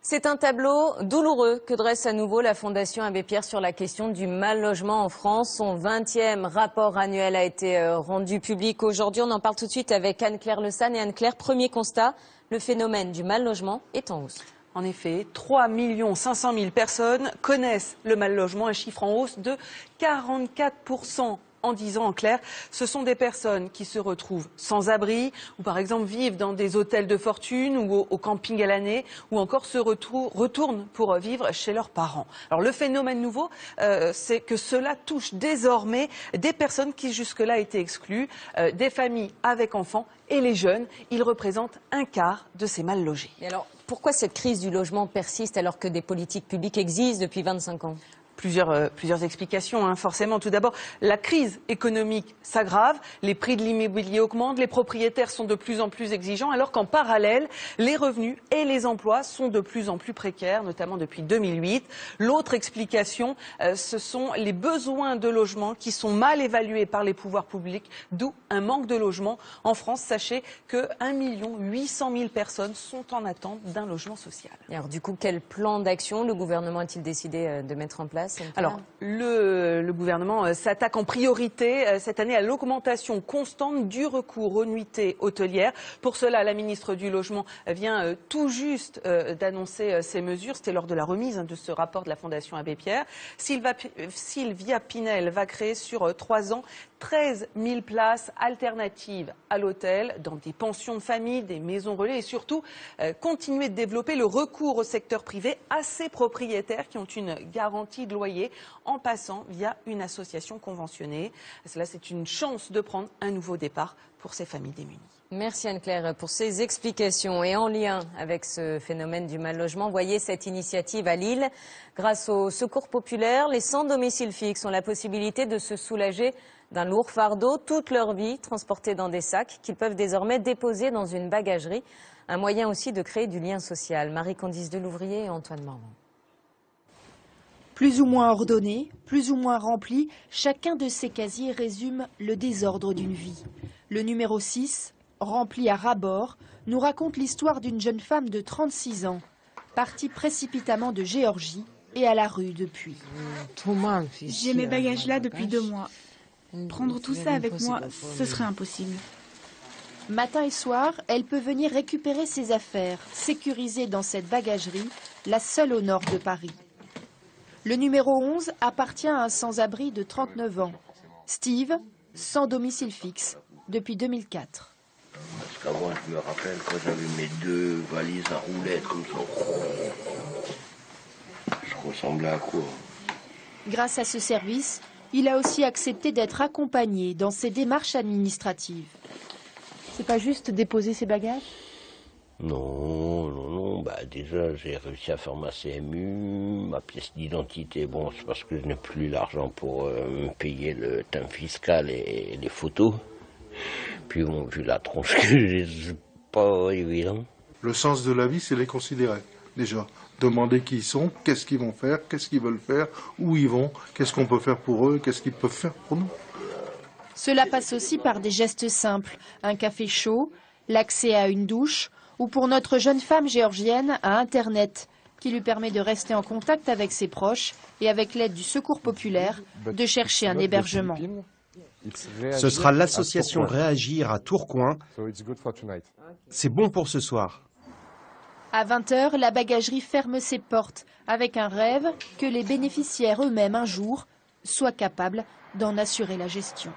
C'est un tableau douloureux que dresse à nouveau la Fondation Abbé Pierre sur la question du mal-logement en France. Son 20e rapport annuel a été rendu public aujourd'hui. On en parle tout de suite avec Anne-Claire Le San. Et Anne-Claire, premier constat, le phénomène du mal-logement est en hausse. En effet, 3 500 000 personnes connaissent le mal-logement, un chiffre en hausse de 44%. En 10 ans, en clair, ce sont des personnes qui se retrouvent sans abri, ou par exemple vivent dans des hôtels de fortune ou au camping à l'année, ou encore se retournent pour vivre chez leurs parents. Alors le phénomène nouveau, c'est que cela touche désormais des personnes qui jusque-là étaient exclues, des familles avec enfants et les jeunes. Ils représentent un quart de ces mal logés. Et alors, pourquoi cette crise du logement persiste alors que des politiques publiques existent depuis 25 ans ? Plusieurs explications, forcément. Tout d'abord, la crise économique s'aggrave, les prix de l'immobilier augmentent, les propriétaires sont de plus en plus exigeants, alors qu'en parallèle, les revenus et les emplois sont de plus en plus précaires, notamment depuis 2008. L'autre explication, ce sont les besoins de logement qui sont mal évalués par les pouvoirs publics, d'où un manque de logement. En France, sachez que 1 800 000 personnes sont en attente d'un logement social. Et alors du coup, quel plan d'action le gouvernement a-t-il décidé de mettre en place ? Alors, le gouvernement s'attaque en priorité cette année à l'augmentation constante du recours aux nuitées hôtelières. Pour cela, la ministre du Logement vient tout juste d'annoncer ces mesures. C'était lors de la remise de ce rapport de la Fondation Abbé Pierre. Sylvia Pinel va créer sur 3 ans 13 000 places alternatives à l'hôtel dans des pensions de famille, des maisons relais et surtout continuer de développer le recours au secteur privé à ces propriétaires qui ont une garantie de loyer en passant via une association conventionnée. Cela, c'est une chance de prendre un nouveau départ pour ces familles démunies. Merci Anne-Claire pour ces explications. Et en lien avec ce phénomène du mal-logement, voyez cette initiative à Lille. Grâce au Secours populaire, les sans domicile fixe ont la possibilité de se soulager d'un lourd fardeau toute leur vie, transportés dans des sacs qu'ils peuvent désormais déposer dans une bagagerie. Un moyen aussi de créer du lien social. Marie-Candice Delouvrier et Antoine Morvan. Plus ou moins ordonné, plus ou moins rempli, chacun de ces casiers résume le désordre d'une vie. Le numéro 6, rempli à ras-bord, nous raconte l'histoire d'une jeune femme de 36 ans, partie précipitamment de Géorgie et à la rue depuis. J'ai mes bagages là depuis 2 mois. Prendre tout ça avec moi, ce serait impossible. Matin et soir, elle peut venir récupérer ses affaires, sécurisées dans cette bagagerie, la seule au nord de Paris. Le numéro 11 appartient à un sans-abri de 39 ans. Steve, sans domicile fixe, depuis 2004. Parce qu'avant, je me rappelle quand j'avais mes 2 valises à roulettes comme ça. Je ressemblais à quoi? Grâce à ce service, il a aussi accepté d'être accompagné dans ses démarches administratives. C'est pas juste déposer ses bagages ? Non. Déjà, j'ai réussi à faire ma CMU, ma pièce d'identité. Bon, c'est parce que je n'ai plus l'argent pour me payer le timbre fiscal et les photos. Puis bon, vu la tronche que j'ai, c'est pas évident. Le sens de la vie, c'est les considérer, déjà. Demander qui ils sont, qu'est-ce qu'ils vont faire, qu'est-ce qu'ils veulent faire, où ils vont, qu'est-ce qu'on peut faire pour eux, qu'est-ce qu'ils peuvent faire pour nous. Cela passe aussi par des gestes simples, un café chaud, l'accès à une douche, ou pour notre jeune femme géorgienne, à Internet, qui lui permet de rester en contact avec ses proches et avec l'aide du Secours populaire, de chercher un hébergement. Ce sera l'association Réagir à Tourcoing. C'est bon pour ce soir. À 20 h, la bagagerie ferme ses portes, avec un rêve que les bénéficiaires eux-mêmes un jour soient capables d'en assurer la gestion.